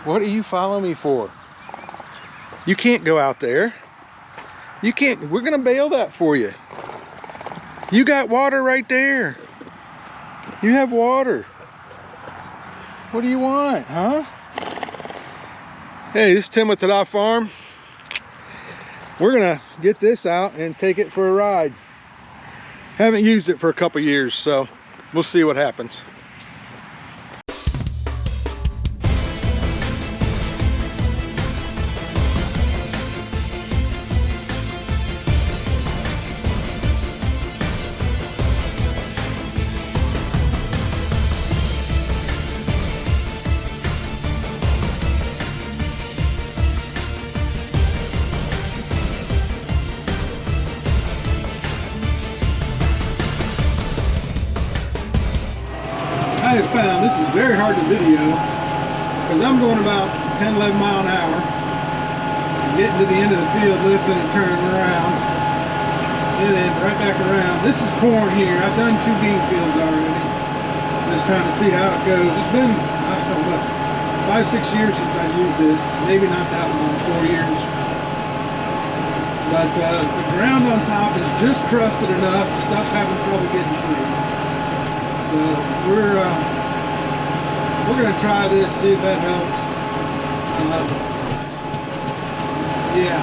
What are you following me for? You can't go out there. You can't. We're gonna bail that for you. You got water right there. You have water. What do you want, huh? Hey, this is Tim with TAH-DAH Farm. We're gonna get this out and take it for a ride. Haven't used it for a couple years, so we'll see what happens. I have found this is very hard to video because I'm going about 10-11 miles an hour, getting to the end of the field, lifting and turning around, and then right back around. This is corn here. I've done 2 bean fields already, just trying to see how it goes. It's been, I don't know, 5-6 years since I used this, maybe not that long, 4 years. But the ground on top is just crusted enough, stuff's having trouble getting through. So we're gonna try this, see if that helps. Yeah.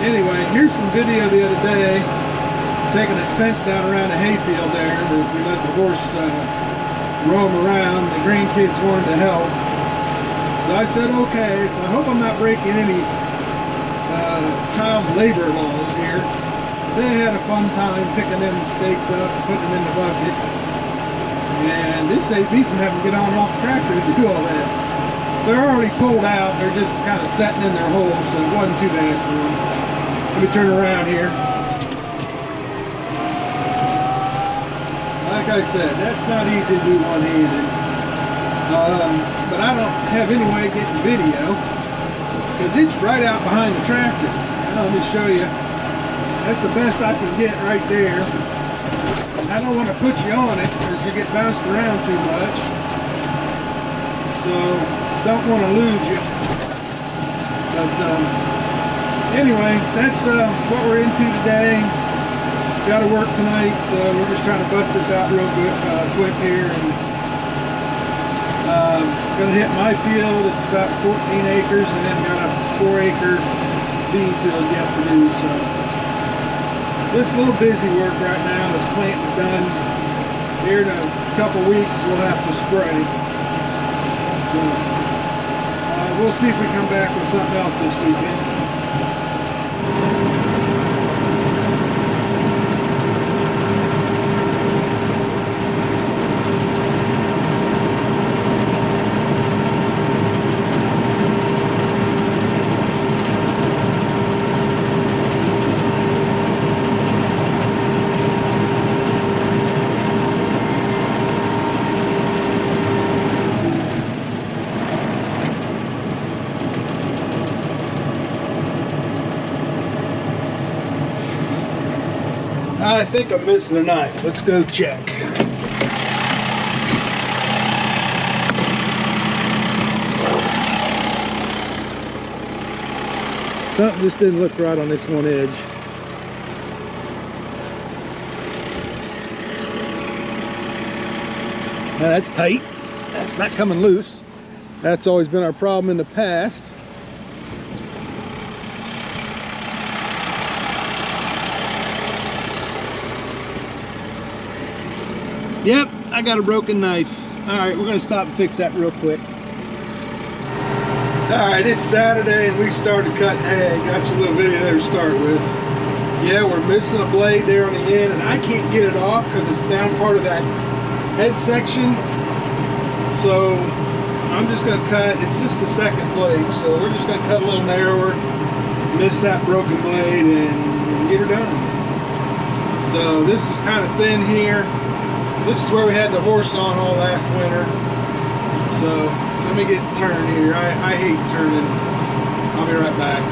Anyway, here's some video the other day, taking a fence down around the hayfield there. We let the horse roam around. The grandkids wanted to help, so I said okay. So I hope I'm not breaking any child labor laws here. They had a fun time picking them stakes up and putting them in the bucket. And this saved me from having to get on and off the tractor to do all that. They're already pulled out. They're just kind of setting in their holes, so it wasn't too bad for them. Let me turn around here. Like I said, that's not easy to do one-handed. But I don't have any way of getting video because it's right out behind the tractor. Now, let me show you. That's the best I can get right there. I don't want to put you on it because you get bounced around too much. So, don't want to lose you. But anyway, that's what we're into today. Got to work tonight, so we're just trying to bust this out real quick here. And gonna hit my field. It's about 14 acres, and then got a 4-acre bean field yet to do. So. Just a little busy work right now. The planting's done. Here in a couple weeks we'll have to spray. So we'll see if we come back with something else this weekend. I think I'm missing a knife. Let's go check. Something just didn't look right on this one edge. Now that's tight. That's not coming loose. That's always been our problem in the past. Yep, I got a broken knife. All right, we're gonna stop and fix that real quick. All right, it's Saturday and we started cutting hay. Got you a little video there to start with. Yeah, we're missing a blade there on the end, and I can't get it off because it's down part of that head section. So I'm just gonna cut, it's just the second blade, so we're just gonna cut a little narrower, miss that broken blade, and get her done. So this is kind of thin here. This is where we had the horse on all last winter. So let me get turned here. I hate turning. I'll be right back.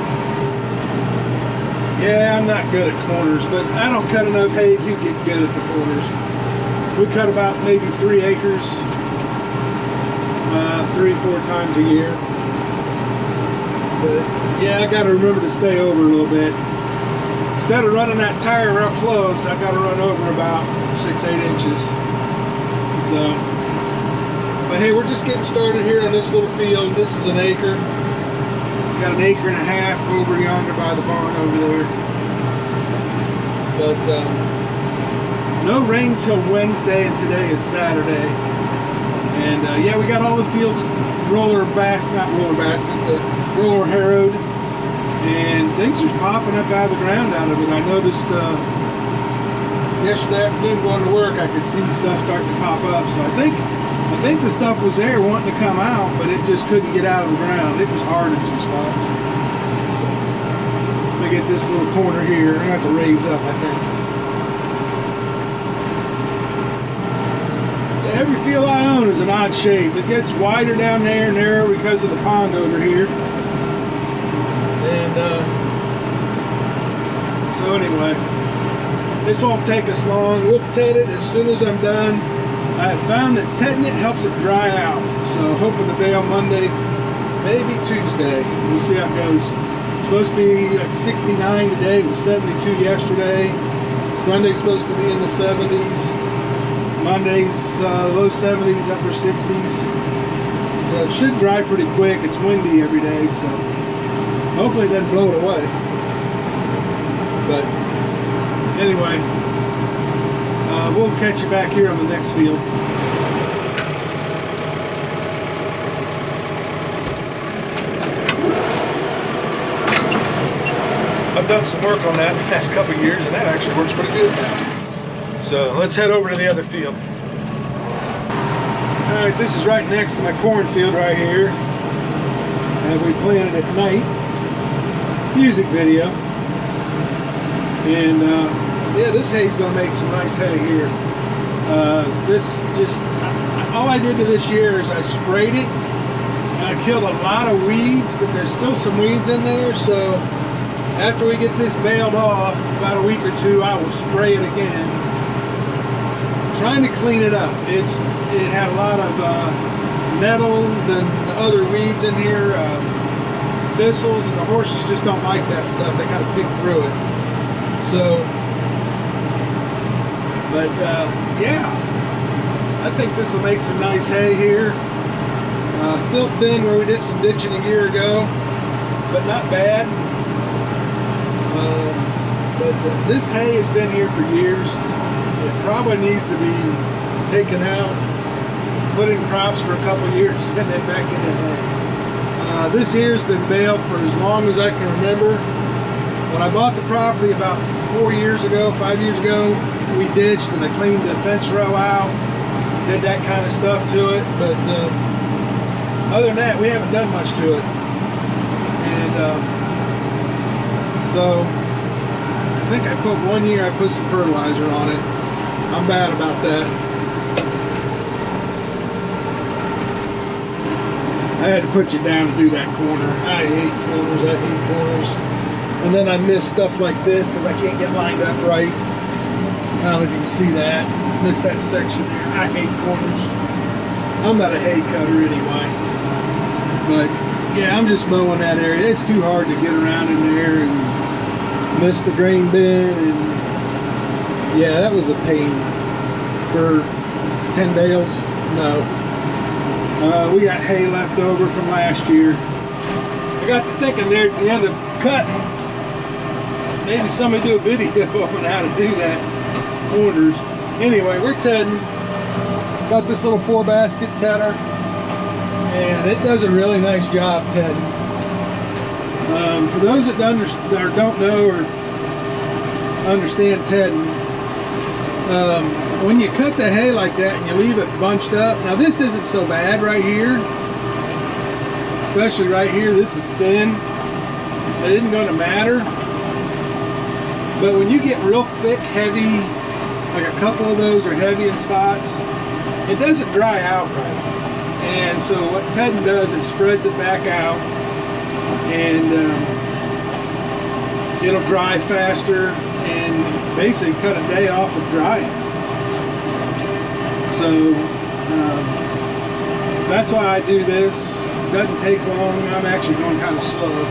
Yeah, I'm not good at corners, but I don't cut enough hay to get good at the corners. We cut about maybe 3 acres. 3-4 times a year. But yeah, I got to remember to stay over a little bit. Instead of running that tire real close, I got to run over about 6-8 inches. So, but hey, we're just getting started here on this little field. This is an acre. We got an acre and a half over yonder by the barn over there. But no rain till Wednesday, and today is Saturday. And yeah, we got all the fields roller harrowed, and things are popping up out of the ground out of it. I noticed yesterday afternoon going to work, I could see stuff starting to pop up. So I think the stuff was there wanting to come out, but it just couldn't get out of the ground. It was hard in some spots. So let me get this little corner here. I'm gonna have to raise up, I think. Every field I own is an odd shape. It gets wider down there and narrow because of the pond over here. And so anyway, this won't take us long. We'll ted it as soon as I'm done. I have found that tedding it helps it dry out. So hoping to bale Monday, maybe Tuesday. We'll see how it goes. It's supposed to be like 69 today. It was 72 yesterday. Sunday's supposed to be in the 70s. Monday's low 70s, upper 60s. So it should dry pretty quick. It's windy every day, so hopefully it doesn't blow it away. But anyway, we'll catch you back here on the next field. I've done some work on that the past couple of years, and that actually works pretty good now. So let's head over to the other field. All right, this is right next to my cornfield right here. And we planted at night. Music video. And yeah, this hay's gonna make some nice hay here. All I did to this year is I sprayed it. And I killed a lot of weeds, but there's still some weeds in there. So after we get this baled off, about a week or two, I will spray it again. Trying to clean it up. It had a lot of nettles and other weeds in here, thistles, and the horses just don't like that stuff. They kind of pick through it. So, but yeah, I think this will make some nice hay here. Still thin where we did some ditching a year ago, but not bad. But this hay has been here for years. It probably needs to be taken out, put in crops for a couple of years, and then back into hay. This year's been baled for as long as I can remember. When I bought the property about 5 years ago, we ditched and I cleaned the fence row out, did that kind of stuff to it. But other than that, we haven't done much to it. And so I think I put 1 year, I put some fertilizer on it. I'm bad about that. I had to put you down to do that corner. I hate corners, I hate corners. And then I miss stuff like this because I can't get lined up right. I don't know if you can see that. Missed that section there. I hate corners. I'm not a hay cutter anyway. But yeah, I'm just mowing that area. It's too hard to get around in there and miss the grain bin, and yeah, that was a pain. For 10 bales, no. We got hay left over from last year. I got to thinking there at the end of cutting, maybe somebody do a video on how to do that, corners. Anyway, we're tedding. Got this little 4-basket tedder, and it does a really nice job tedding. For those that don't know or understand tedding, when you cut the hay like that and you leave it bunched up, now this isn't so bad right here, especially right here, this is thin, it isn't going to matter. But when you get real thick, heavy, like a couple of those are heavy in spots, it doesn't dry out right. And so what tedding does, it spreads it back out, and it'll dry faster and basically cut a day off of drying. So That's why I do this. Doesn't take long. I'm actually going kind of slow.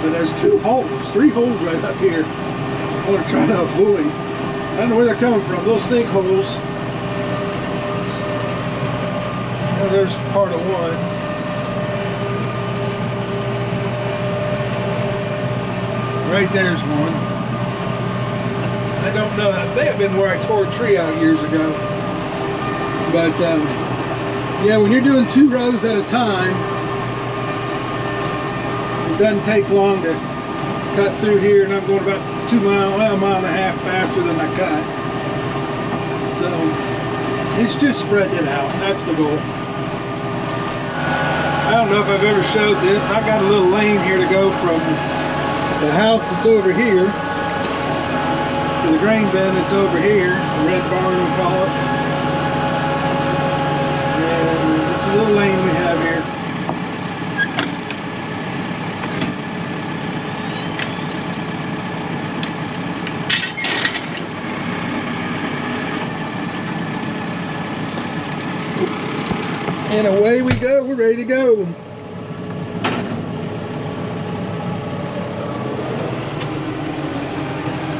But there's 3 holes right up here I want to try to avoid. I don't know where they're coming from. Those sinkholes. Oh, there's part of one. Right there's one. I don't know. It may have been where I tore a tree out years ago. But yeah, when you're doing 2 rows at a time, it doesn't take long to cut through here, and I'm going about 2 miles, well, a mile and a half faster than I cut. So it's just spreading it out. That's the goal. I don't know if I've ever showed this. I've got a little lane here to go from the house that's over here to the grain bin that's over here, the red barn we call it. And this is a little lane we have here. And away we go, we're ready to go.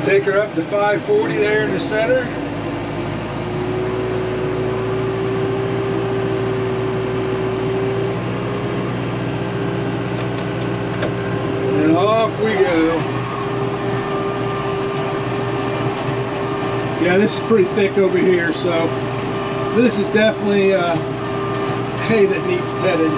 Take her up to 540 there in the center. And off we go. Yeah, this is pretty thick over here, so this is definitely hay that needs tedded.